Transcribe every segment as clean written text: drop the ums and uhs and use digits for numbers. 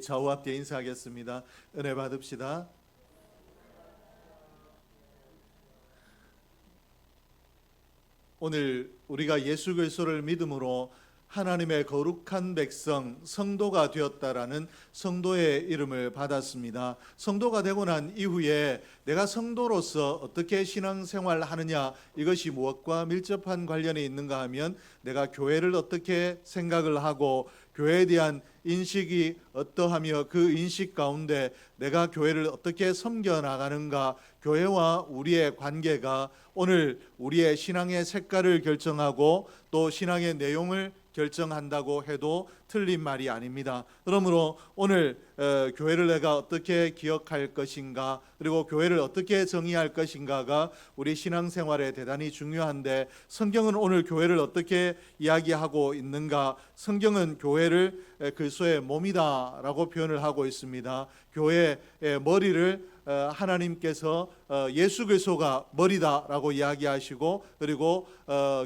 좌우 앞뒤 인사하겠습니다. 은혜 받읍시다. 오늘 우리가 예수 그리스도를 믿음으로 하나님의 거룩한 백성, 성도가 되었다라는 성도의 이름을 받았습니다. 성도가 되고 난 이후에 내가 성도로서 어떻게 신앙생활을 하느냐, 이것이 무엇과 밀접한 관련이 있는가 하면 내가 교회를 어떻게 생각을 하고 교회에 대한 인식이 어떠하며 그 인식 가운데 내가 교회를 어떻게 섬겨나가는가, 교회와 우리의 관계가 오늘 우리의 신앙의 색깔을 결정하고 또 신앙의 내용을 결정한다고 해도 틀린 말이 아닙니다. 그러므로 오늘 교회를 내가 어떻게 기억할 것인가, 그리고 교회를 어떻게 정의할 것인가가 우리 신앙생활에 대단히 중요한데, 성경은 오늘 교회를 어떻게 이야기하고 있는가? 성경은 교회를 그리스도의 몸이다라고 표현을 하고 있습니다. 교회의 머리를 하나님께서 예수 그리스도가 머리다라고 이야기하시고, 그리고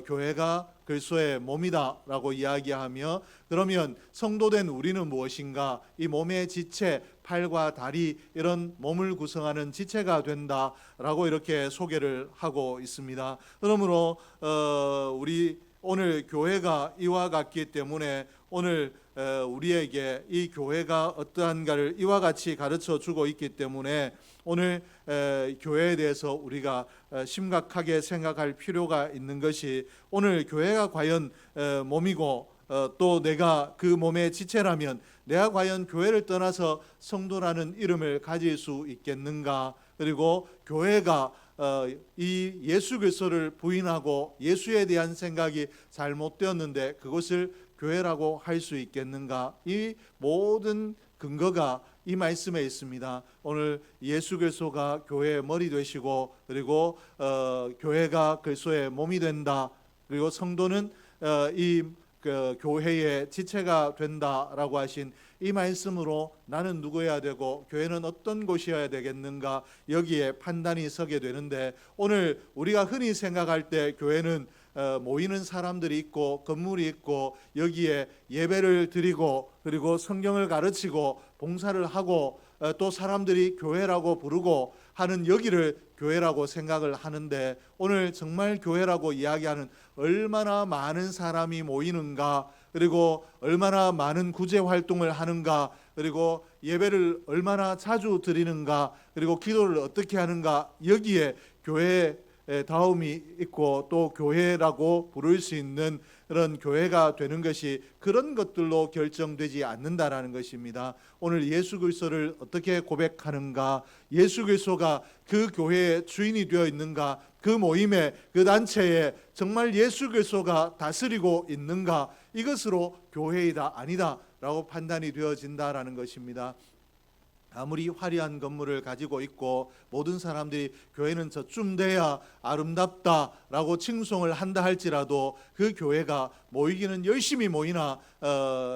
교회가 그리스도의 몸이다라고 이야기하며, 그러면 성도된 우리는 무엇인가? 이 몸의 지체, 팔과 다리, 이런 몸을 구성하는 지체가 된다라고 이렇게 소개를 하고 있습니다. 그러므로 우리 오늘 교회가 이와 같기 때문에 오늘 우리에게 이 교회가 어떠한가를 이와 같이 가르쳐 주고 있기 때문에 오늘 교회에 대해서 우리가 심각하게 생각할 필요가 있는 것이, 오늘 교회가 과연 몸이고 또 내가 그 몸의 지체라면 내가 과연 교회를 떠나서 성도라는 이름을 가질 수 있겠는가? 그리고 교회가 이 예수 그리스도를 부인하고 예수에 대한 생각이 잘못되었는데 그것을 교회라고 할 수 있겠는가? 이 모든 근거가 이 말씀에 있습니다. 오늘 예수 그리스도가 교회의 머리 되시고, 그리고 교회가 그리스도의 몸이 된다. 그리고 성도는 이 교회의 지체가 된다라고 하신 이 말씀으로 나는 누구여야 되고 교회는 어떤 곳이어야 되겠는가, 여기에 판단이 서게 되는데, 오늘 우리가 흔히 생각할 때 교회는 모이는 사람들이 있고 건물이 있고 여기에 예배를 드리고 그리고 성경을 가르치고 봉사를 하고 또 사람들이 교회라고 부르고 하는 여기를 교회라고 생각을 하는데, 오늘 정말 교회라고 이야기하는 얼마나 많은 사람이 모이는가, 그리고 얼마나 많은 구제 활동을 하는가, 그리고 예배를 얼마나 자주 드리는가, 그리고 기도를 어떻게 하는가, 여기에 교회의 다움이 있고 또 교회라고 부를 수 있는 그런 교회가 되는 것이 그런 것들로 결정되지 않는다라는 것입니다. 오늘 예수 그리스도를 어떻게 고백하는가, 예수 그리스도가 그 교회의 주인이 되어 있는가, 그 모임에 그 단체에 정말 예수 그리스도가 다스리고 있는가, 이것으로 교회이다 아니다 라고 판단이 되어진다라는 것입니다. 아무리 화려한 건물을 가지고 있고 모든 사람들이 교회는 저쯤 돼야 아름답다라고 칭송을 한다 할지라도 그 교회가 모이기는 열심히 모이나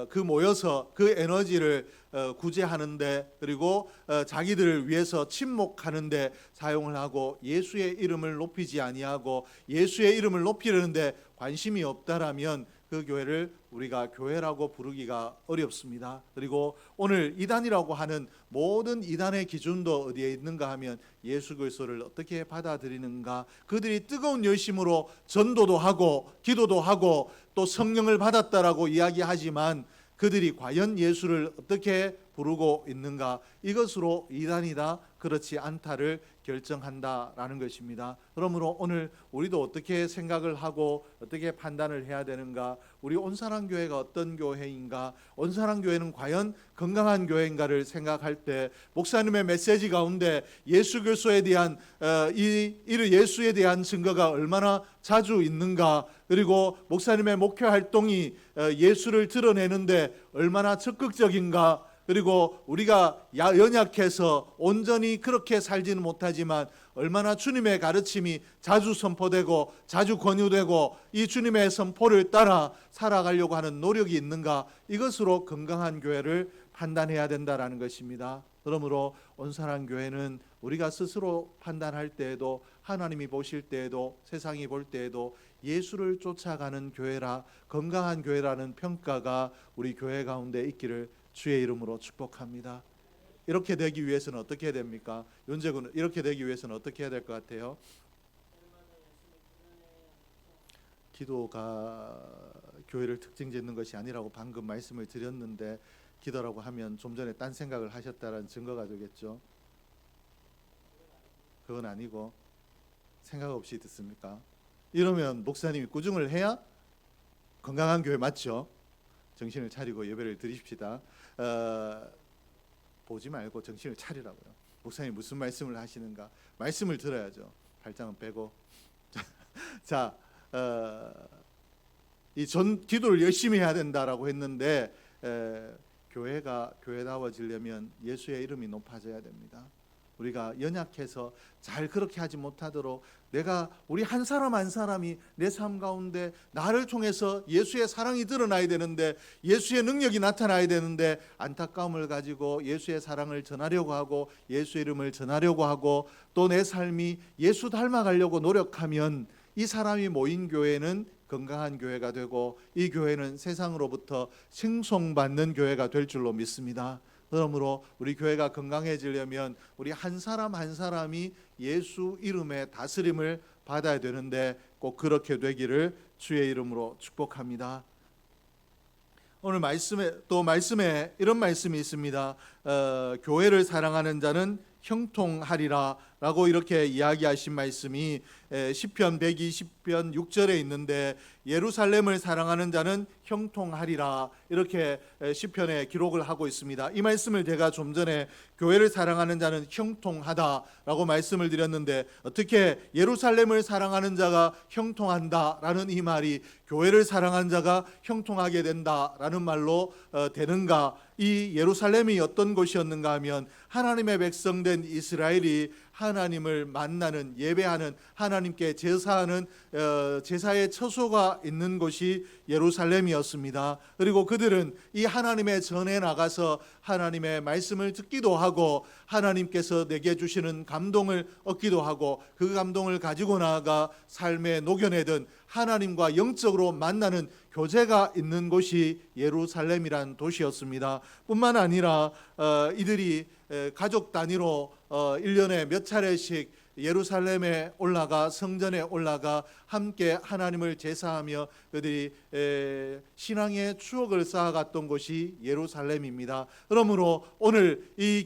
그 모여서 그 에너지를 구제하는데, 그리고 자기들을 위해서 침묵하는데 사용을 하고 예수의 이름을 높이지 아니하고 예수의 이름을 높이려는데 관심이 없다라면 그 교회를 우리가 교회라고 부르기가 어렵습니다. 그리고 오늘 이단이라고 하는 모든 이단의 기준도 어디에 있는가 하면 예수 그리스도를 어떻게 받아들이는가, 그들이 뜨거운 열심으로 전도도 하고 기도도 하고 또 성령을 받았다라고 이야기하지만 그들이 과연 예수를 어떻게 부르고 있는가, 이것으로 이단이다 그렇지 않다를 결정한다라는 것입니다. 그러므로 오늘 우리도 어떻게 생각을 하고 어떻게 판단을 해야 되는가, 우리 온사랑교회가 어떤 교회인가, 온사랑교회는 과연 건강한 교회인가를 생각할 때 목사님의 메시지 가운데 예수 그리스도에 대한 예수에 대한 증거가 얼마나 자주 있는가, 그리고 목사님의 목회 활동이 예수를 드러내는데 얼마나 적극적인가, 그리고 우리가 연약해서 온전히 그렇게 살지는 못하지만 얼마나 주님의 가르침이 자주 선포되고 자주 권유되고 이 주님의 선포를 따라 살아가려고 하는 노력이 있는가, 이것으로 건강한 교회를 판단해야 된다라는 것입니다. 그러므로 온전한 교회는 우리가 스스로 판단할 때에도, 하나님이 보실 때에도, 세상이 볼 때에도 예수를 쫓아가는 교회라, 건강한 교회라는 평가가 우리 교회 가운데 있기를 주의 이름으로 축복합니다. 이렇게 되기 위해서는 어떻게 해야 됩니까? 윤재군은 이렇게 되기 위해서는 어떻게 해야 될 것 같아요? 기도가 교회를 특징 짓는 것이 아니라고 방금 말씀을 드렸는데, 기도라고 하면 좀 전에 딴 생각을 하셨다는 증거가 되겠죠. 그건 아니고 생각 없이 듣습니까? 이러면 목사님이 꾸중을 해야 건강한 교회 맞죠? 정신을 차리고 예배를 드리십시다. 보지 말고 정신을 차리라고요. 목사님 무슨 말씀을 하시는가? 말씀을 들어야죠. 발장은 빼고. 자, 이 전 기도를 열심히 해야 된다라고 했는데, 교회가 교회다워지려면 예수의 이름이 높아져야 됩니다. 우리가 연약해서 잘 그렇게 하지 못하도록, 우리 한 사람 한 사람이 내 삶 가운데 나를 통해서 예수의 사랑이 드러나야 되는데, 예수의 능력이 나타나야 되는데, 안타까움을 가지고 예수의 사랑을 전하려고 하고 예수의 이름을 전하려고 하고 또 내 삶이 예수 닮아가려고 노력하면 이 사람이 모인 교회는 건강한 교회가 되고 이 교회는 세상으로부터 칭송받는 교회가 될 줄로 믿습니다. 그러므로 우리 교회가 건강해지려면 우리 한 사람 한 사람이 예수 이름의 다스림을 받아야 되는데, 꼭 그렇게 되기를 주의 이름으로 축복합니다. 오늘 말씀에 이런 말씀이 있습니다. 교회를 사랑하는 자는 형통하리라 라고 이렇게 이야기하신 말씀이 시편 120편 6절에 있는데, 예루살렘을 사랑하는 자는 형통하리라 이렇게 시편에 기록을 하고 있습니다. 이 말씀을 제가 좀 전에 교회를 사랑하는 자는 형통하다라고 말씀을 드렸는데, 어떻게 예루살렘을 사랑하는 자가 형통한다라는 이 말이 교회를 사랑하는 자가 형통하게 된다라는 말로 되는가? 이 예루살렘이 어떤 곳이었는가 하면, 하나님의 백성된 이스라엘이 하나님을 만나는, 예배하는, 하나님께 제사하는 제사의 처소가 있는 곳이 예루살렘이었습니다. 그리고 그들은 이 하나님의 전에 나가서 하나님의 말씀을 듣기도 하고 하나님께서 내게 주시는 감동을 얻기도 하고 그 감동을 가지고 나아가 삶에 녹여내던 하나님과 영적으로 만나는 교제가 있는 곳이 예루살렘이란 도시였습니다. 뿐만 아니라 이들이 가족 단위로 1년에 몇 차례씩 예루살렘에 올라가, 성전에 올라가 함께 하나님을 제사하며 그들이 신앙의 추억을 쌓아갔던 곳이 예루살렘입니다. 그러므로 오늘 이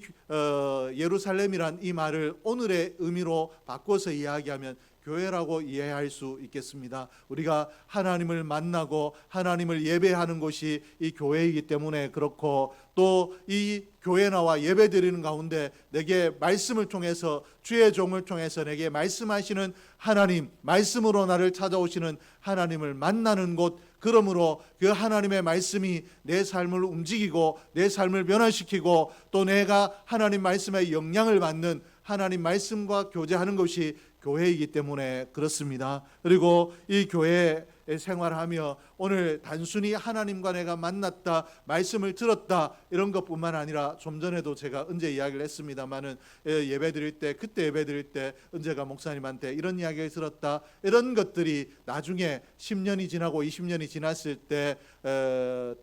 예루살렘이란 이 말을 오늘의 의미로 바꿔서 이야기하면 교회라고 이해할 수 있겠습니다. 우리가 하나님을 만나고 하나님을 예배하는 곳이 이 교회이기 때문에 그렇고, 또 이 교회 나와 예배 드리는 가운데 내게 말씀을 통해서, 주의 종을 통해서 내게 말씀하시는 하나님, 말씀으로 나를 찾아오시는 하나님을 만나는 곳, 그러므로 그 하나님의 말씀이 내 삶을 움직이고 내 삶을 변화시키고 또 내가 하나님 말씀의 영향을 받는, 하나님 말씀과 교제하는 것이 교회이기 때문에 그렇습니다. 그리고 이 교회 생활하며 오늘 단순히 하나님과 내가 만났다, 말씀을 들었다 이런 것뿐만 아니라, 좀 전에도 제가 언제 이야기를 했습니다마는 예배 드릴 때, 그때 예배 드릴 때 언제가 목사님한테 이런 이야기를 들었다, 이런 것들이 나중에 10년이 지나고 20년이 지났을 때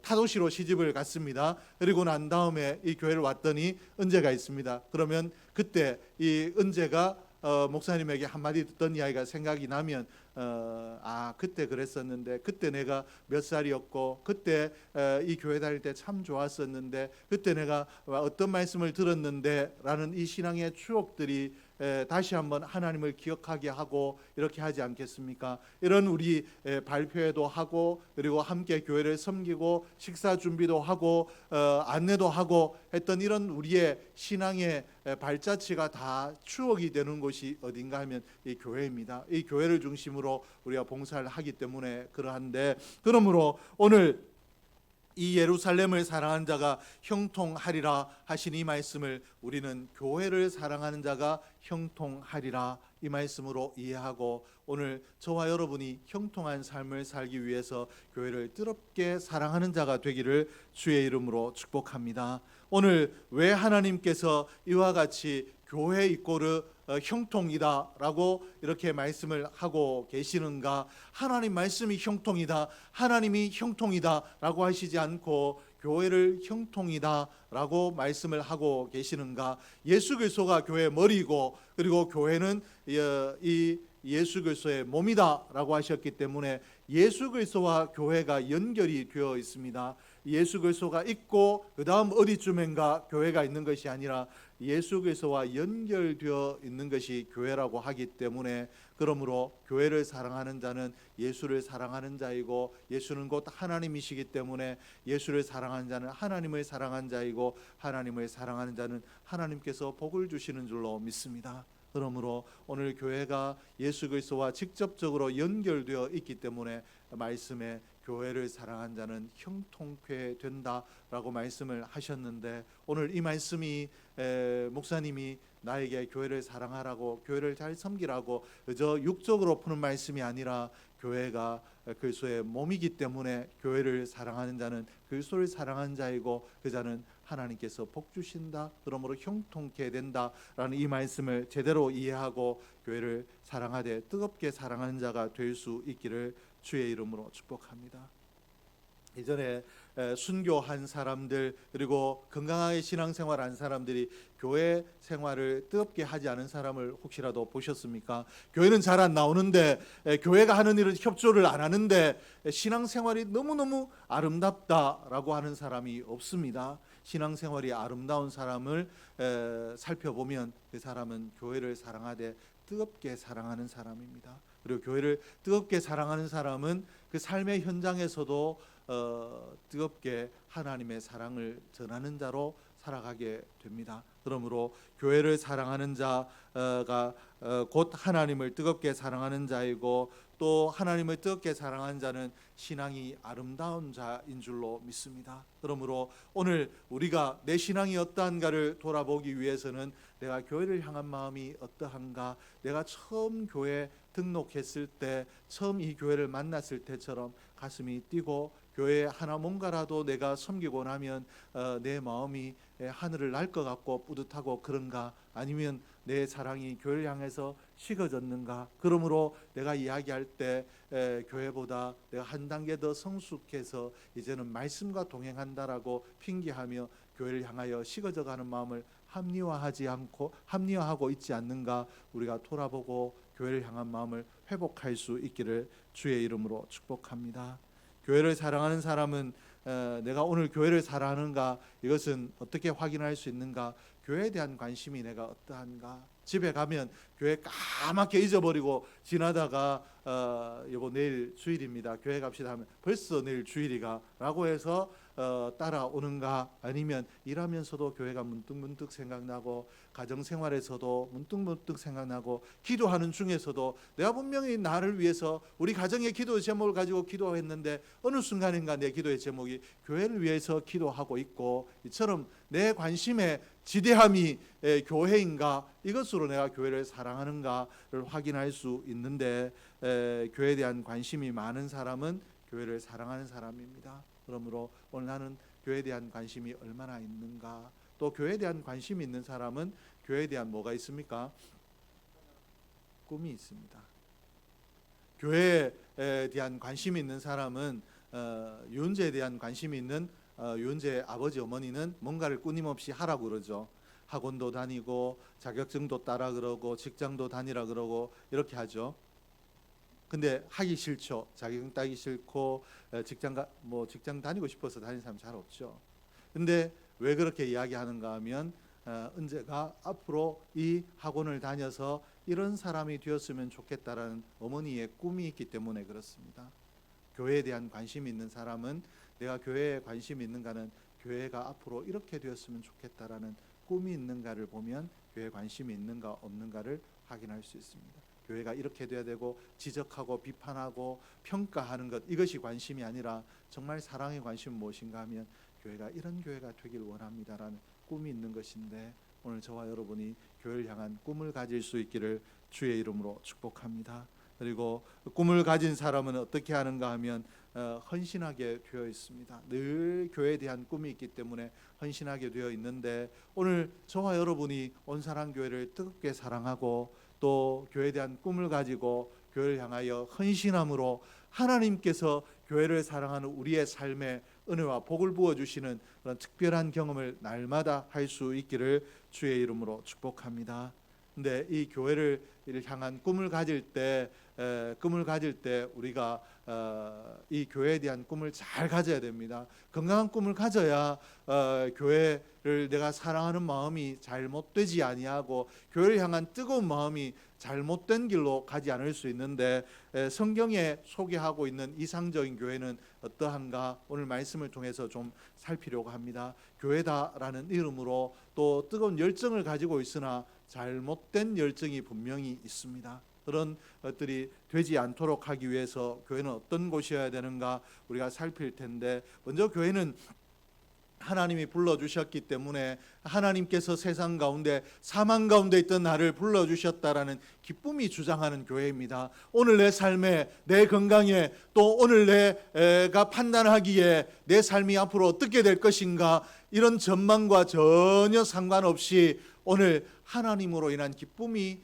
타도시로 시집을 갔습니다. 그리고 난 다음에 이 교회를 왔더니 은재가 있습니다. 그러면 그때 이 은재가 목사님에게 한마디 듣던 이야기가 생각이 나면, 그때 그랬었는데, 그때 내가 몇 살이었고, 그때 이 교회 다닐 때 참 좋았었는데, 그때 내가 어떤 말씀을 들었는데 라는 이 신앙의 추억들이 다시 한번 하나님을 기억하게 하고 이렇게 하지 않겠습니까? 이런 우리 발표회도 하고, 그리고 함께 교회를 섬기고 식사 준비도 하고 안내도 하고 했던 이런 우리의 신앙의 발자취가 다 추억이 되는 곳이 어딘가 하면 이 교회입니다. 이 교회를 중심으로 우리가 봉사를 하기 때문에 그러한데, 그러므로 오늘 이 예루살렘을 사랑하는 자가 형통하리라 하신 이 말씀을 우리는 교회를 사랑하는 자가 형통하리라 이 말씀으로 이해하고, 오늘 저와 여러분이 형통한 삶을 살기 위해서 교회를 뜨겁게 사랑하는 자가 되기를 주의 이름으로 축복합니다. 오늘 왜 하나님께서 이와 같이 교회 이꼬르 형통이다 라고 이렇게 말씀을 하고 계시는가? 하나님 말씀이 형통이다, 하나님이 형통이다 라고 하시지 않고 교회를 형통이다라고 말씀을 하고 계시는가? 예수 그리스도가 교회의 머리고, 그리고 교회는 이 예수 그리스도의 몸이다라고 하셨기 때문에 예수 그리스도와 교회가 연결이 되어 있습니다. 예수 그리스도가 있고 그 다음 어디쯤인가 교회가 있는 것이 아니라 예수 그리스도와 연결되어 있는 것이 교회라고 하기 때문에, 그러므로 교회를 사랑하는 자는 예수를 사랑하는 자이고, 예수는 곧 하나님이시기 때문에 예수를 사랑하는 자는 하나님을 사랑한 자이고, 하나님을 사랑하는 자는 하나님께서 복을 주시는 줄로 믿습니다. 그러므로 오늘 교회가 예수 그리스도와 직접적으로 연결되어 있기 때문에 말씀에 교회를 사랑한 자는 형통케 된다라고 말씀을 하셨는데, 오늘 이 말씀이 목사님이 나에게 교회를 사랑하라고, 교회를 잘 섬기라고 그저 육적으로 푸는 말씀이 아니라, 교회가 그리스도의 몸이기 때문에 교회를 사랑하는 자는 그리스도를 사랑하는 자이고, 그 자는 하나님께서 복 주신다, 그러므로 형통케 된다라는 이 말씀을 제대로 이해하고 교회를 사랑하되 뜨겁게 사랑하는 자가 될 수 있기를 주의 이름으로 축복합니다. 이전에 순교한 사람들, 그리고 건강하게 신앙생활한 사람들이 교회 생활을 뜨겁게 하지 않은 사람을 혹시라도 보셨습니까? 교회는 잘 안 나오는데, 교회가 하는 일은 협조를 안 하는데 신앙생활이 너무너무 아름답다라고 하는 사람이 없습니다. 신앙생활이 아름다운 사람을 살펴보면 그 사람은 교회를 사랑하되 뜨겁게 사랑하는 사람입니다. 그리고 교회를 뜨겁게 사랑하는 사람은 그 삶의 현장에서도 뜨겁게 하나님의 사랑을 전하는 자로 살아가게 됩니다. 그러므로 교회를 사랑하는 자가 곧 하나님을 뜨겁게 사랑하는 자이고, 또 하나님을 뜨겁게 사랑하는 자는 신앙이 아름다운 자인 줄로 믿습니다. 그러므로 오늘 우리가 내 신앙이 어떠한가를 돌아보기 위해서는 내가 교회를 향한 마음이 어떠한가, 내가 처음 교회 등록했을 때, 처음 이 교회를 만났을 때처럼 가슴이 뛰고 교회에 하나 뭔가라도 내가 섬기고 나면 내 마음이 하늘을 날 것 같고 뿌듯하고 그런가, 아니면 내 사랑이 교회를 향해서 식어졌는가. 그러므로 내가 이야기할 때 교회보다 내가 한 단계 더 성숙해서 이제는 말씀과 동행한다라고 핑계하며 교회를 향하여 식어져가는 마음을 합리화하고 있지 않는가, 우리가 돌아보고 교회를 향한 마음을 회복할 수 있기를 주의 이름으로 축복합니다. 교회를 사랑하는 사람은 내가 오늘 교회를 사랑하는가, 이것은 어떻게 확인할 수 있는가? 교회에 대한 관심이 내가 어떠한가? 집에 가면 교회 까맣게 잊어버리고 지나다가 여보 내일 주일입니다, 교회 갑시다 하면 벌써 내일 주일이가 라고 해서 따라오는가? 아니면 일하면서도 교회가 문득문득 생각나고, 가정생활에서도 문득문득 생각나고, 기도하는 중에서도 내가 분명히 나를 위해서 우리 가정의 기도 제목을 가지고 기도했는데 어느 순간인가 내 기도의 제목이 교회를 위해서 기도하고 있고, 이처럼 내 관심의 지대함이 교회인가, 이것으로 내가 교회를 사랑하는가를 확인할 수 있는데, 교회에 대한 관심이 많은 사람은 교회를 사랑하는 사람입니다. 그러므로 오늘 나는 교회에 대한 관심이 얼마나 있는가? 또 교회에 대한 관심이 있는 사람은 교회에 대한 뭐가 있습니까? 꿈이 있습니다. 교회에 대한 관심이 있는 사람은 유은재에 대한 관심이 있는 유은재의 아버지 어머니는 뭔가를 끊임없이 하라고 그러죠. 학원도 다니고 자격증도 따라 그러고 직장도 다니라 그러고 이렇게 하죠. 근데 하기 싫죠. 자격증 따기 싫고 직장 다니고 싶어서 다니는 사람 잘 없죠. 근데 왜 그렇게 이야기하는가 하면 은재가 앞으로 이 학원을 다녀서 이런 사람이 되었으면 좋겠다라는 어머니의 꿈이 있기 때문에 그렇습니다. 교회에 대한 관심이 있는 사람은 내가 교회에 관심이 있는가는 교회가 앞으로 이렇게 되었으면 좋겠다라는 꿈이 있는가를 보면 교회에 관심이 있는가 없는가를 확인할 수 있습니다. 교회가 이렇게 돼야 되고 지적하고 비판하고 평가하는 것, 이것이 관심이 아니라 정말 사랑의 관심은 무엇인가 하면 교회가 이런 교회가 되길 원합니다라는 꿈이 있는 것인데, 오늘 저와 여러분이 교회를 향한 꿈을 가질 수 있기를 주의 이름으로 축복합니다. 그리고 꿈을 가진 사람은 어떻게 하는가 하면 헌신하게 되어 있습니다. 늘 교회에 대한 꿈이 있기 때문에 헌신하게 되어 있는데, 오늘 저와 여러분이 온사랑교회를 뜨겁게 사랑하고 또 교회에 대한 꿈을 가지고 교회를 향하여 헌신함으로 하나님께서 교회를 사랑하는 우리의 삶에 은혜와 복을 부어주시는 그런 특별한 경험을 날마다 할 수 있기를 주의 이름으로 축복합니다. 근데 이 교회를 향한 꿈을 가질 때 우리가 이 교회에 대한 꿈을 잘 가져야 됩니다. 건강한 꿈을 가져야 교회를 내가 사랑하는 마음이 잘못되지 아니하고 교회를 향한 뜨거운 마음이 잘못된 길로 가지 않을 수 있는데, 성경에 소개하고 있는 이상적인 교회는 어떠한가 오늘 말씀을 통해서 좀 살피려고 합니다. 교회다라는 이름으로 또 뜨거운 열정을 가지고 있으나 잘못된 열정이 분명히 있습니다. 그런 것들이 되지 않도록 하기 위해서 교회는 어떤 곳이어야 되는가 우리가 살필 텐데, 먼저 교회는 하나님이 불러주셨기 때문에 하나님께서 세상 가운데 사망 가운데 있던 나를 불러주셨다라는 기쁨이 주장하는 교회입니다. 오늘 내 삶에, 내 건강에, 또 오늘 내가 판단하기에 내 삶이 앞으로 어떻게 될 것인가, 이런 전망과 전혀 상관없이 오늘 하나님으로 인한 기쁨이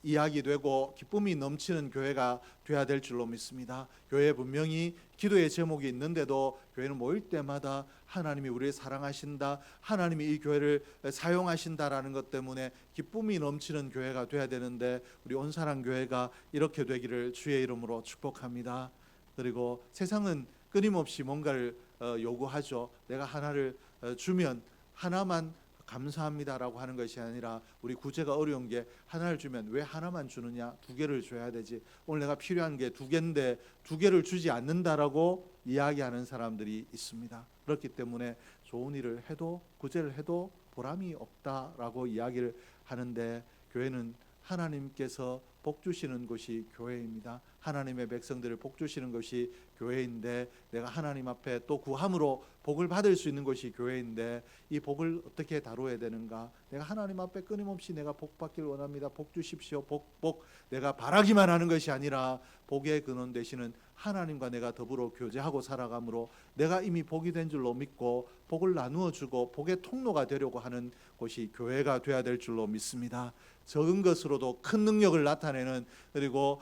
이야기되고 기쁨이 넘치는 교회가 되어야 될 줄로 믿습니다. 교회에 분명히 기도의 제목이 있는데도 교회는 모일 때마다 하나님이 우리를 사랑하신다, 하나님이 이 교회를 사용하신다라는 것 때문에 기쁨이 넘치는 교회가 되어야 되는데, 우리 온사랑교회가 이렇게 되기를 주의 이름으로 축복합니다. 그리고 세상은 끊임없이 뭔가를 요구하죠. 내가 하나를 주면 하나만 감사합니다라고 하는 것이 아니라, 우리 구제가 어려운 게 하나를 주면 왜 하나만 주느냐, 두 개를 줘야 되지, 오늘 내가 필요한 게 두 개인데 두 개를 주지 않는다라고 이야기하는 사람들이 있습니다. 그렇기 때문에 좋은 일을 해도 구제를 해도 보람이 없다라고 이야기를 하는데, 교회는 하나님께서 복 주시는 곳이 교회입니다. 하나님의 백성들을 복 주시는 것이 교회인데, 내가 하나님 앞에 또 구함으로 복을 받을 수 있는 것이 교회인데, 이 복을 어떻게 다루어야 되는가? 내가 하나님 앞에 끊임없이 내가 복 받길 원합니다, 복 주십시오, 복 내가 바라기만 하는 것이 아니라, 복의 근원 되시는 하나님과 내가 더불어 교제하고 살아감으로 내가 이미 복이 된 줄로 믿고 복을 나누어 주고 복의 통로가 되려고 하는 곳이 교회가 되어야 될 줄로 믿습니다. 적은 것으로도 큰 능력을 나타내는, 그리고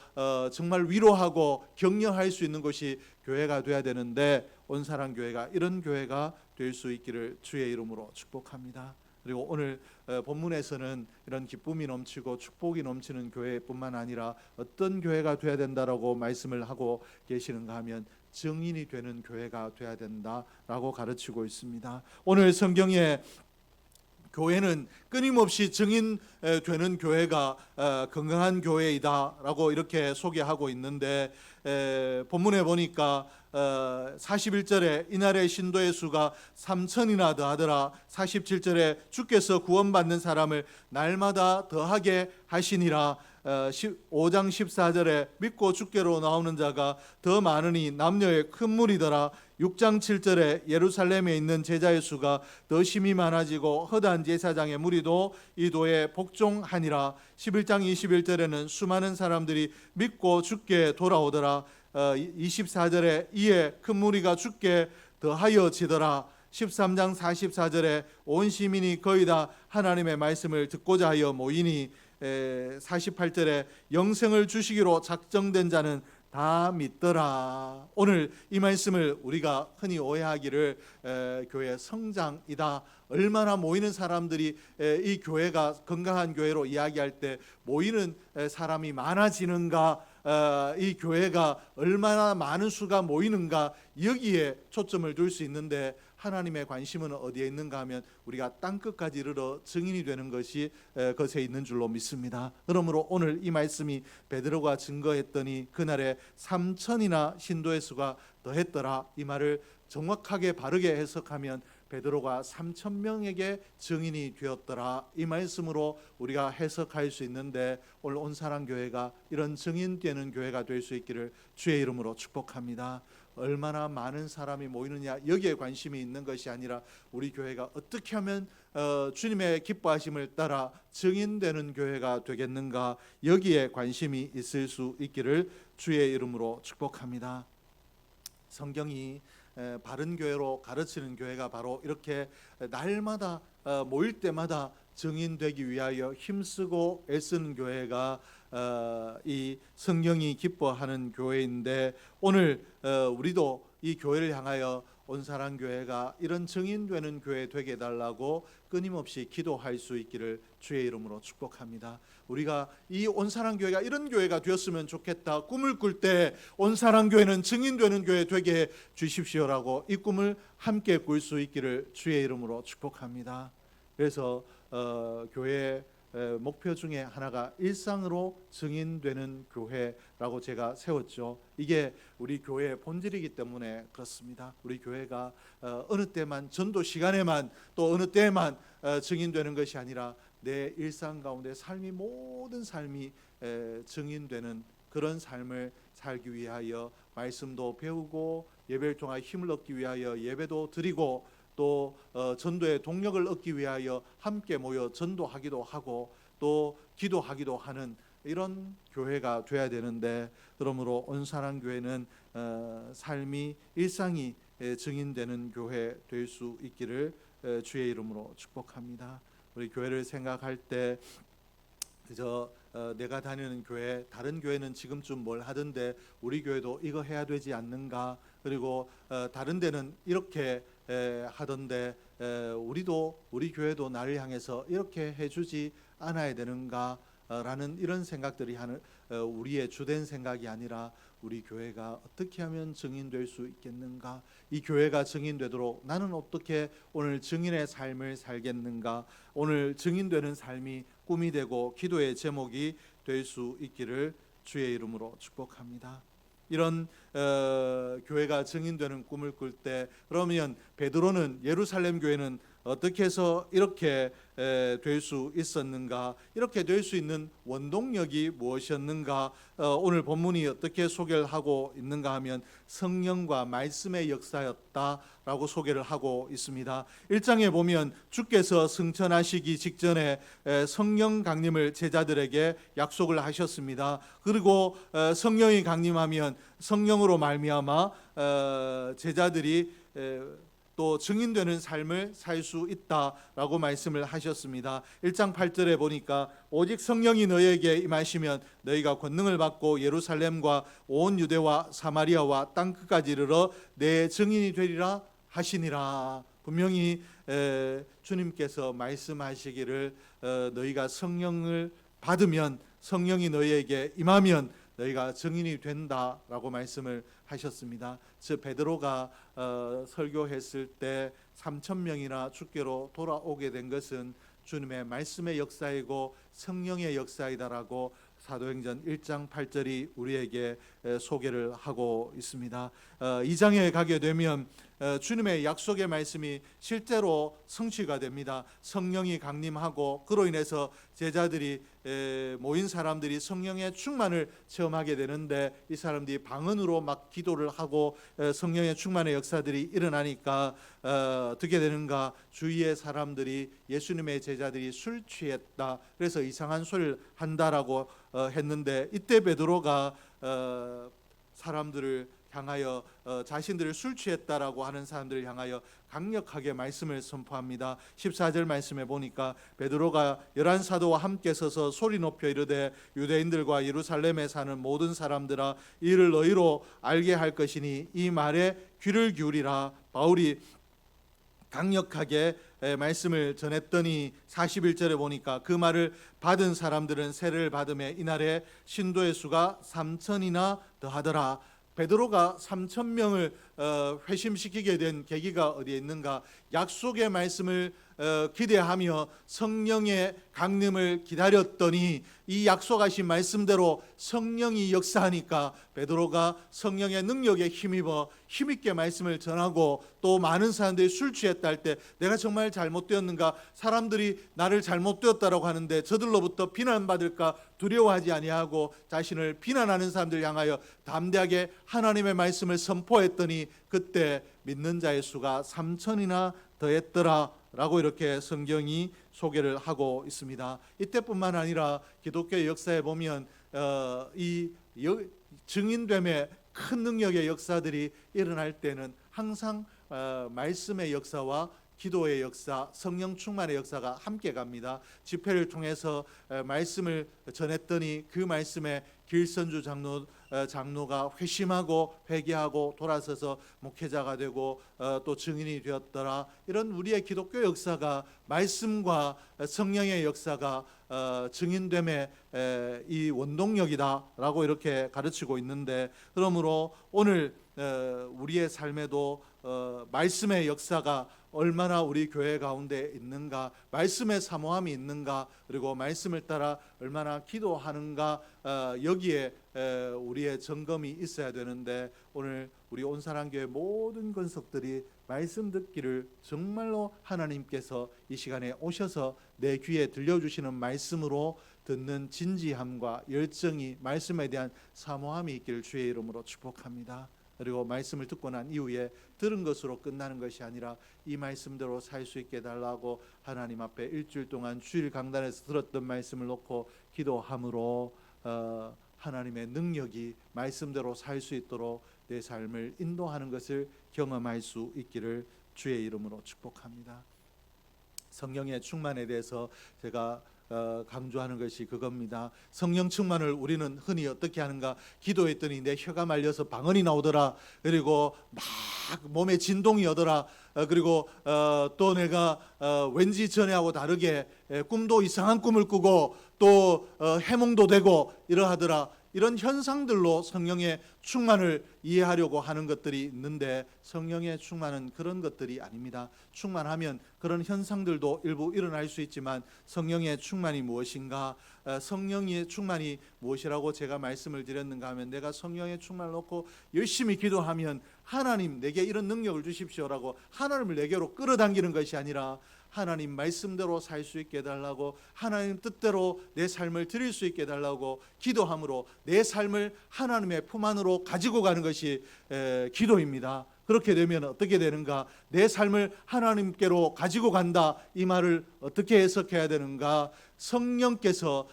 정말 위로하고 격려할 수 있는 것이 교회가 되어야 되는데, 온사랑교회가 이런 교회가 될 수 있기를 주의 이름으로 축복합니다. 그리고 오늘 본문에서는 이런 기쁨이 넘치고 축복이 넘치는 교회뿐만 아니라 어떤 교회가 되어야 된다라고 말씀을 하고 계시는가 하면, 증인이 되는 교회가 되어야 된다라고 가르치고 있습니다. 오늘 성경에 교회는 끊임없이 증인되는 교회가 건강한 교회이다라고 이렇게 소개하고 있는데, 본문에 보니까 41절에 이날의 신도의 수가 3,000이나 더하더라. 47절에 주께서 구원받는 사람을 날마다 더하게 하시니라. 5장 14절에 믿고 주께로 나오는 자가 더 많으니 남녀의 큰 무리더라. 6장 7절에 예루살렘에 있는 제자의 수가 더 심히 많아지고 허다한 제사장의 무리도 이 도에 복종하니라. 11장 21절에는 수많은 사람들이 믿고 주께 돌아오더라. 24절에 이에 큰 무리가 주께 더하여지더라. 13장 44절에 온 시민이 거의 다 하나님의 말씀을 듣고자 하여 모이니, 48절에 영생을 주시기로 작정된 자는 다 믿더라. 오늘 이 말씀을 우리가 흔히 오해하기를 교회 성장이다, 얼마나 모이는 사람들이 이 교회가 건강한 교회로 이야기할 때 모이는 사람이 많아지는가, 이 교회가 얼마나 많은 수가 모이는가, 여기에 초점을 둘 수 있는데, 하나님의 관심은 어디에 있는가 하면 우리가 땅끝까지 이르러 증인이 되는 것이 것에 있는 줄로 믿습니다. 그러므로 오늘 이 말씀이 베드로가 증거했더니 그날에 3,000이나 신도의 수가 더했더라, 이 말을 정확하게 바르게 해석하면 베드로가 3,000명에게 증인이 되었더라, 이 말씀으로 우리가 해석할 수 있는데, 오늘 온사랑교회가 이런 증인되는 교회가 될 수 있기를 주의 이름으로 축복합니다. 얼마나 많은 사람이 모이느냐, 여기에 관심이 있는 것이 아니라 우리 교회가 어떻게 하면 주님의 기뻐하심을 따라 증인되는 교회가 되겠는가, 여기에 관심이 있을 수 있기를 주의 이름으로 축복합니다. 성경이 바른 교회로 가르치는 교회가 바로 이렇게 날마다 모일 때마다 증인되기 위하여 힘쓰고 애쓰는 교회가 이 성경이 기뻐하는 교회인데, 오늘 우리도 이 교회를 향하여 온사랑교회가 이런 증인되는 교회 되게 해달라고 끊임없이 기도할 수 있기를 주의 이름으로 축복합니다. 우리가 이 온사랑교회가 이런 교회가 되었으면 좋겠다 꿈을 꿀 때 온사랑교회는 증인되는 교회 되게 해 주십시오라고 이 꿈을 함께 꿀 수 있기를 주의 이름으로 축복합니다. 그래서 교회 목표 중에 하나가 일상으로 증인되는 교회라고 제가 세웠죠. 이게 우리 교회의 본질이기 때문에 그렇습니다. 우리 교회가 어느 때만 전도 시간에만 또 어느 때만 증인되는 것이 아니라 내 일상 가운데 삶이 모든 삶이 증인되는 그런 삶을 살기 위하여 말씀도 배우고 예배를 통하여 힘을 얻기 위하여 예배도 드리고 또 전도의 동력을 얻기 위하여 함께 모여 전도하기도 하고 또 기도하기도 하는 이런 교회가 돼야 되는데, 그러므로 온사랑교회는 삶이 일상이 증인되는 교회 될 수 있기를 주의 이름으로 축복합니다. 우리 교회를 생각할 때 그저 내가 다니는 교회, 다른 교회는 지금쯤 뭘 하던데 우리 교회도 이거 해야 되지 않는가, 그리고 다른 데는 이렇게 하던데 우리 교회도 나를 향해서 이렇게 해주지 않아야 되는가 라는 이런 생각들이 우리의 주된 생각이 아니라 우리 교회가 어떻게 하면 증인될 수 있겠는가, 이 교회가 증인되도록 나는 어떻게 오늘 증인의 삶을 살겠는가, 오늘 증인되는 삶이 꿈이 되고 기도의 제목이 될 수 있기를 주의 이름으로 축복합니다. 이런 교회가 증인되는 꿈을 꿀 때, 그러면 베드로는 예루살렘 교회는 어떻게 해서 이렇게 될 수 있었는가, 이렇게 될 수 있는 원동력이 무엇이었는가, 오늘 본문이 어떻게 소개를 하고 있는가 하면 성령과 말씀의 역사였다라고 소개를 하고 있습니다. 1장에 보면 주께서 승천하시기 직전에 성령 강림을 제자들에게 약속을 하셨습니다. 그리고 성령이 강림하면 성령으로 말미암아 제자들이 또 증인되는 삶을 살 수 있다라고 말씀을 하셨습니다. 1장 8절에 보니까 오직 성령이 너희에게 임하시면 너희가 권능을 받고 예루살렘과 온 유대와 사마리아와 땅 끝까지 이르러 내 증인이 되리라 하시니라. 분명히 주님께서 말씀하시기를 너희가 성령을 받으면, 성령이 너희에게 임하면 너희가 증인이 된다라고 말씀을 하셨습니다. 즉 베드로가 설교했을 때 3,000명이나 주께로 돌아오게 된 것은 주님의 말씀의 역사이고 성령의 역사이다라고 사도행전 1장 8절이 우리에게 소개를 하고 있습니다. 2장에 가게 되면 주님의 약속의 말씀이 실제로 성취가 됩니다. 성령이 강림하고 그로 인해서 제자들이 모인 사람들이 성령의 충만을 체험하게 되는데, 이 사람들이 방언으로 막 기도를 하고 성령의 충만의 역사들이 일어나니까 어떻게 되는가, 주위의 사람들이 예수님의 제자들이 술 취했다, 그래서 이상한 소리를 한다라고 했는데, 이때 베드로가 사람들을 향하여 자신들을 술 취했다라고 하는 사람들을 향하여 강력하게 말씀을 선포합니다. 14절 말씀에 보니까 베드로가 11사도와 함께 서서 소리 높여 이르되 유대인들과 예루살렘에 사는 모든 사람들아, 이를 너희로 알게 할 것이니 이 말에 귀를 기울이라. 바울이 강력하게 말씀을 전했더니 41절에 보니까 그 말을 받은 사람들은 세례를 받음에 이날에 신도의 수가 3,000이나 더하더라. 베드로가 3,000명을 회심시키게 된 계기가 어디에 있는가? 약속의 말씀을 기대하며 성령의 강림을 기다렸더니 이 약속하신 말씀대로 성령이 역사하니까 베드로가 성령의 능력에 힘입어 힘있게 말씀을 전하고, 또 많은 사람들이 술 취했다 할 때 내가 정말 잘못되었는가, 사람들이 나를 잘못되었다라고 하는데 저들로부터 비난받을까 두려워하지 아니하고 자신을 비난하는 사람들 향하여 담대하게 하나님의 말씀을 선포했더니 그때 믿는 자의 수가 3,000이나 더했더라 라고 이렇게 성경이 소개를 하고 있습니다. 이때뿐만 아니라 기독교의 역사에 보면 이 증인됨의 큰 능력의 역사들이 일어날 때는 항상 말씀의 역사와 기도의 역사, 성령 충만의 역사가 함께 갑니다. 집회를 통해서 말씀을 전했더니 그 말씀에 길선주 장로가 회심하고 회개하고 돌아서서 목회자가 되고 또 증인이 되었더라. 이런 우리의 기독교 역사가 말씀과 성령의 역사가 증인됨의 이 원동력이다라고 이렇게 가르치고 있는데, 그러므로 오늘 우리의 삶에도 말씀의 역사가 얼마나 우리 교회 가운데 있는가, 말씀의 사모함이 있는가, 그리고 말씀을 따라 얼마나 기도하는가, 여기에 우리의 점검이 있어야 되는데, 오늘 우리 온사랑교회 모든 권속들이 말씀 듣기를 정말로 하나님께서 이 시간에 오셔서 내 귀에 들려주시는 말씀으로 듣는 진지함과 열정이, 말씀에 대한 사모함이 있기를 주의 이름으로 축복합니다. 그리고 말씀을 듣고 난 이후에 들은 것으로 끝나는 것이 아니라 이 말씀대로 살 수 있게 해달라고 하나님 앞에 일주일 동안 주일 강단에서 들었던 말씀을 놓고 기도함으로 하나님의 능력이 말씀대로 살 수 있도록 내 삶을 인도하는 것을 경험할 수 있기를 주의 이름으로 축복합니다. 성령의 충만에 대해서 제가 강조하는 것이 그겁니다. 성령 충만을 우리는 흔히 어떻게 하는가? 기도했더니 내 혀가 말려서 방언이 나오더라. 그리고 막 몸에 진동이 오더라. 그리고 또 내가 왠지 전에하고 다르게 꿈도 이상한 꿈을 꾸고 또 해몽도 되고 이러하더라. 이런 현상들로 성령의 충만을 이해하려고 하는 것들이 있는데, 성령의 충만은 그런 것들이 아닙니다. 충만하면 그런 현상들도 일부 일어날 수 있지만, 성령의 충만이 무엇인가? 성령의 충만이 무엇이라고 제가 말씀을 드렸는가 하면, 내가 성령의 충만을 놓고 열심히 기도하면 하나님 내게 이런 능력을 주십시오라고 하나님을 내게로 끌어당기는 것이 아니라, 하나님 말씀대로 살 수 있게 해달라고, 하나님 뜻대로 내 삶을 드릴 수 있게 해달라고 기도함으로 내 삶을 하나님의 품 안으로 가지고 가는 것이 기도입니다. 그렇게 되면 어떻게 되는가? 내 삶을 하나님께로 가지고 간다, 이 말을 어떻게 해석해야 되는가? 성령께서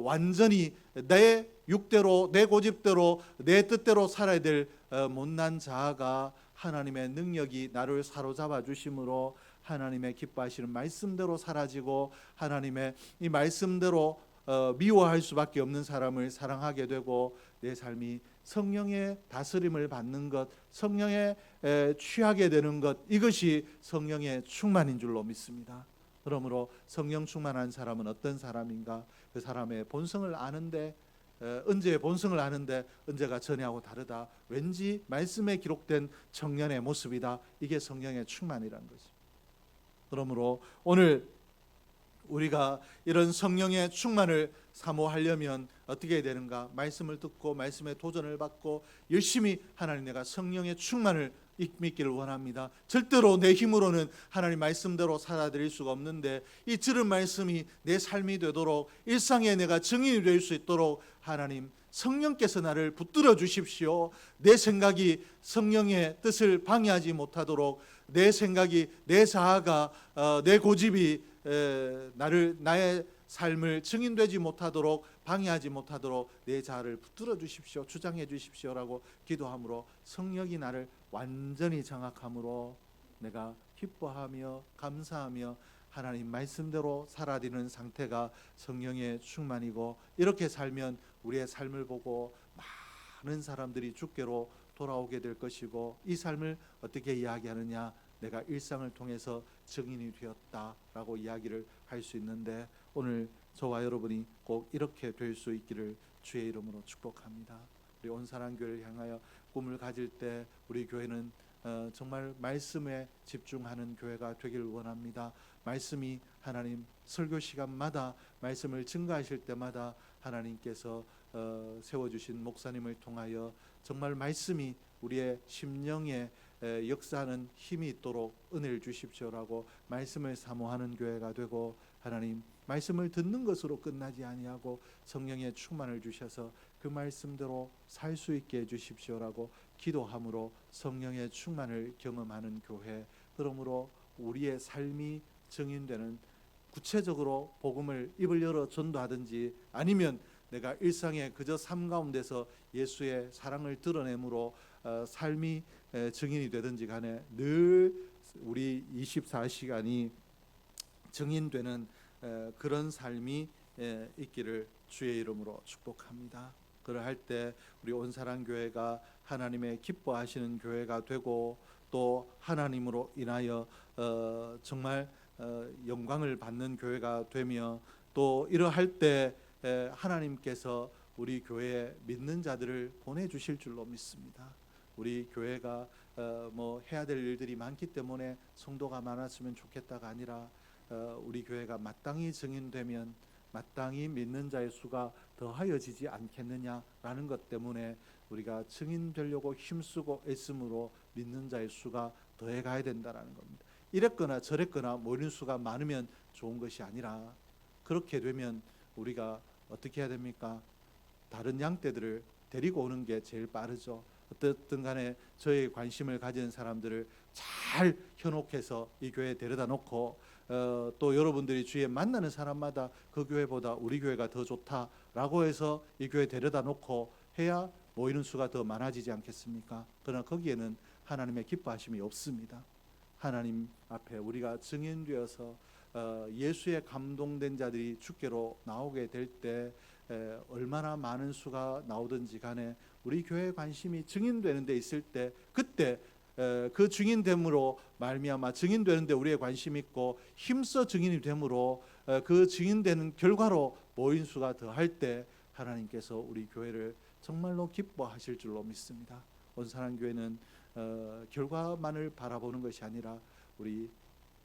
완전히 내 육대로, 내 고집대로, 내 뜻대로 살아야 될 못난 자아가 하나님의 능력이 나를 사로잡아 주심으로 하나님의 기뻐하시는 말씀대로 사라지고, 하나님의 이 말씀대로 미워할 수밖에 없는 사람을 사랑하게 되고, 내 삶이 성령의 다스림을 받는 것, 성령에 취하게 되는 것, 이것이 성령의 충만인 줄로 믿습니다. 그러므로 성령 충만한 사람은 어떤 사람인가? 그 사람의 본성을 아는데, 은재의 본성을 아는데 은재가 전에하고 다르다. 왠지 말씀에 기록된 청년의 모습이다. 이게 성령의 충만이라는 거죠. 그러므로 오늘 우리가 이런 성령의 충만을 사모하려면 어떻게 해야 되는가? 말씀을 듣고 말씀에 도전을 받고 열심히 하나님, 내가 성령의 충만을 믿기를 원합니다. 절대로 내 힘으로는 하나님 말씀대로 살아드릴 수가 없는데, 이 들은 말씀이 내 삶이 되도록, 일상에 내가 증인이 될 수 있도록 하나님 성령께서 나를 붙들어 주십시오. 내 생각이 성령의 뜻을 방해하지 못하도록, 내 생각이, 내 자아가, 내 고집이 나의 삶을 증인되지 못하도록, 방해하지 못하도록 내 자아를 붙들어 주십시오, 주장해 주십시오라고 기도함으로 성령이 나를 완전히 장악함으로 내가 기뻐하며 감사하며 하나님 말씀대로 살아가는 상태가 성령의 충만이고, 이렇게 살면 우리의 삶을 보고 많은 사람들이 주께로 돌아오게 될 것이고, 이 삶을 어떻게 이야기하느냐? 내가 일상을 통해서 증인이 되었다라고 이야기를 할 수 있는데, 오늘 저와 여러분이 꼭 이렇게 될 수 있기를 주의 이름으로 축복합니다. 우리 온사랑교회를 향하여 꿈을 가질 때 우리 교회는 정말 말씀에 집중하는 교회가 되기를 원합니다. 말씀이 하나님 설교 시간마다 말씀을 증거하실 때마다 하나님께서 세워주신 목사님을 통하여 정말 말씀이 우리의 심령에 역사하는 힘이 있도록 은혜를 주십시오라고 말씀을 사모하는 교회가 되고, 하나님 말씀을 듣는 것으로 끝나지 아니하고 성령의 충만을 주셔서 그 말씀대로 살 수 있게 해주십시오라고 기도함으로 성령의 충만을 경험하는 교회, 그러므로 우리의 삶이 증인되는, 구체적으로 복음을 입을 열어 전도하든지 아니면 내가 일상에 그저 삶 가운데서 예수의 사랑을 드러내므로 삶이 증인이 되든지 간에 늘 우리 24시간이 증인되는 그런 삶이 있기를 주의 이름으로 축복합니다. 그러할 때 우리 온사랑교회가 하나님의 기뻐하시는 교회가 되고 또 하나님으로 인하여 정말 영광을 받는 교회가 되며 또 이러할 때 하나님께서 우리 교회에 믿는 자들을 보내주실 줄로 믿습니다. 우리 교회가 뭐 해야 될 일들이 많기 때문에 성도가 많았으면 좋겠다가 아니라 우리 교회가 마땅히 증인되면 마땅히 믿는 자의 수가 더하여지지 않겠느냐라는 것 때문에 우리가 증인되려고 힘쓰고 애씀으로 믿는 자의 수가 더해가야 된다는 겁니다. 이랬거나 저랬거나 모이는 수가 많으면 좋은 것이 아니라 그렇게 되면 우리가 어떻게 해야 됩니까? 다른 양떼들을 데리고 오는 게 제일 빠르죠. 어떻든 간에 저의 관심을 가진 사람들을 잘 현혹해서 이 교회에 데려다 놓고 또 여러분들이 주위에 만나는 사람마다 그 교회보다 우리 교회가 더 좋다라고 해서 이 교회에 데려다 놓고 해야 모이는 수가 더 많아지지 않겠습니까? 그러나 거기에는 하나님의 기뻐하심이 없습니다. 하나님 앞에 우리가 증인되어서 예수에 감동된 자들이 주께로 나오게 될 때 얼마나 많은 수가 나오든지 간에 우리 교회의 관심이 증인되는 데 있을 때 그때 그 증인됨으로 말미암아 증인되는 데 우리의 관심이 있고 힘써 증인이 되므로 그 증인되는 결과로 모인 수가 더할 때 하나님께서 우리 교회를 정말로 기뻐하실 줄로 믿습니다. 온사랑교회는 결과만을 바라보는 것이 아니라 우리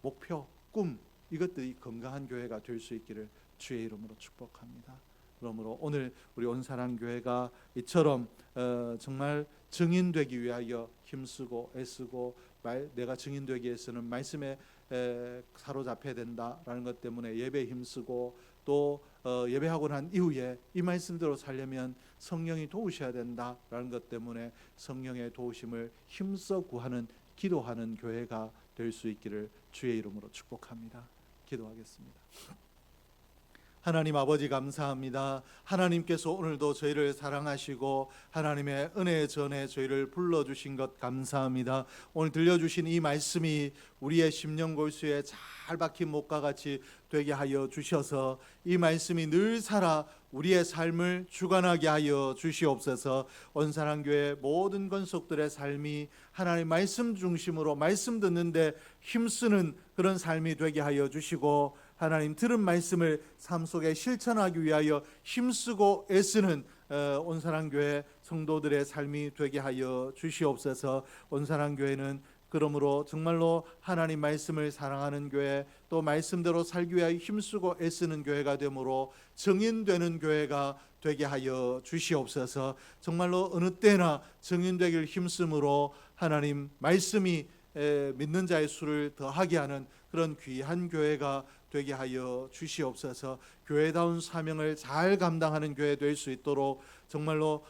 목표, 꿈 이것들이 건강한 교회가 될 수 있기를 주의 이름으로 축복합니다. 그러므로 오늘 우리 온사랑교회가 이처럼 정말 증인되기 위하여 힘쓰고 애쓰고 내가 증인되기 위해서는 말씀에 사로잡혀야 된다라는 것 때문에 예배에 힘쓰고 또 예배하고 난 이후에 이 말씀대로 살려면 성령이 도우셔야 된다라는 것 때문에 성령의 도우심을 힘써 구하는 기도하는 교회가 될 수 있기를 주의 이름으로 축복합니다. 기도하겠습니다. 하나님 아버지 감사합니다. 하나님께서 오늘도 저희를 사랑하시고 하나님의 은혜의 전에 저희를 불러주신 것 감사합니다. 오늘 들려주신 이 말씀이 우리의 심령 골수에 잘 박힌 못과 같이 되게 하여 주셔서 이 말씀이 늘 살아 우리의 삶을 주관하게 하여 주시옵소서. 온사랑교회 모든 건속들의 삶이 하나님 말씀 중심으로 말씀 듣는데 힘쓰는 그런 삶이 되게 하여 주시고 하나님 들은 말씀을 삶 속에 실천하기 위하여 힘쓰고 애쓰는 온사랑교회 성도들의 삶이 되게 하여 주시옵소서. 온사랑교회는 그러므로 정말로 하나님 말씀을 사랑하는 교회 또 말씀대로 살기 위하여 힘쓰고 애쓰는 교회가 되므로 증인되는 교회가 되게 하여 주시옵소서. 정말로 어느 때나 증인되길 힘쓰므로 하나님 말씀이 믿는 자의 수를 더하게 하는 그런 귀한 교회가 되게 하여 주시옵소서. 교회다운 사명을 잘 감당하는 교회 될 수 있도록 정말로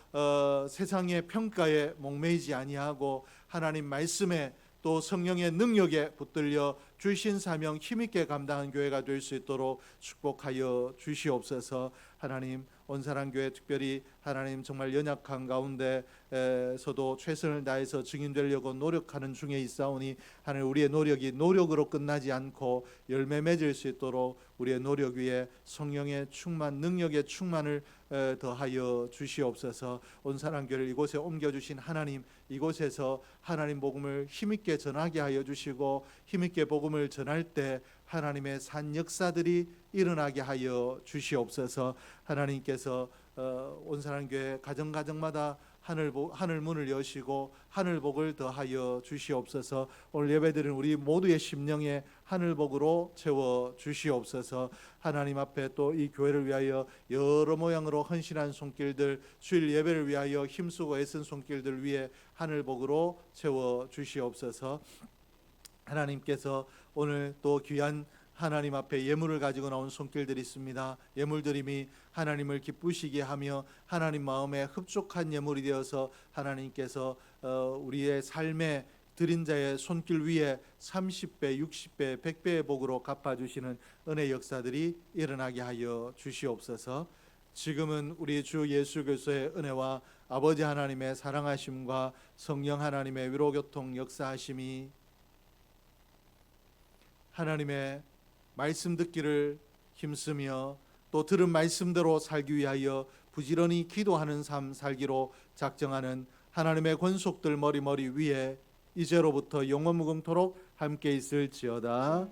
세상의 평가에 목매이지 아니하고 하나님 말씀에 또 성령의 능력에 붙들려 주신 사명 힘있게 감당한 교회가 될 수 있도록 축복하여 주시옵소서. 하나님 온사랑교회 특별히 하나님 정말 연약한 가운데서도 최선을 다해서 증인되려고 노력하는 중에 있사오니 하나님 우리의 노력이 노력으로 끝나지 않고 열매 맺을 수 있도록 우리의 노력 위에 성령의 충만 능력의 충만을 더하여 주시옵소서. 온사랑교회를 이곳에 옮겨주신 하나님 이곳에서 하나님 복음을 힘있게 전하게 하여 주시고 힘있게 복음을 전할 때 하나님의 산 역사들이 일어나게 하여 주시옵소서. 하나님께서 온사랑교회 가정가정마다 하늘 문을 여시고 하늘 복을 더하여 주시옵소서. 오늘 예배드리는 우리 모두의 심령에 하늘 복으로 채워 주시옵소서. 하나님 앞에 또 이 교회를 위하여 여러 모양으로 헌신한 손길들 주일 예배를 위하여 힘쓰고 애쓴 손길들 위에 하늘 복으로 채워 주시옵소서. 하나님께서 오늘 또 귀한 하나님 앞에 예물을 가지고 나온 손길들이 있습니다. 예물드림이 하나님을 기쁘시게 하며 하나님 마음에 흡족한 예물이 되어서 하나님께서 우리의 삶에 드린 자의 손길 위에 30배, 60배, 100배의 복으로 갚아주시는 은혜 역사들이 일어나게 하여 주시옵소서. 지금은 우리 주 예수 그리스도의 은혜와 아버지 하나님의 사랑하심과 성령 하나님의 위로교통 역사하심이 하나님의 말씀 듣기를 힘쓰며 또 들은 말씀대로 살기 위하여 부지런히 기도하는 삶 살기로 작정하는 하나님의 권속들 머리머리 위에 이제로부터 영원 무궁토록 함께 있을지어다.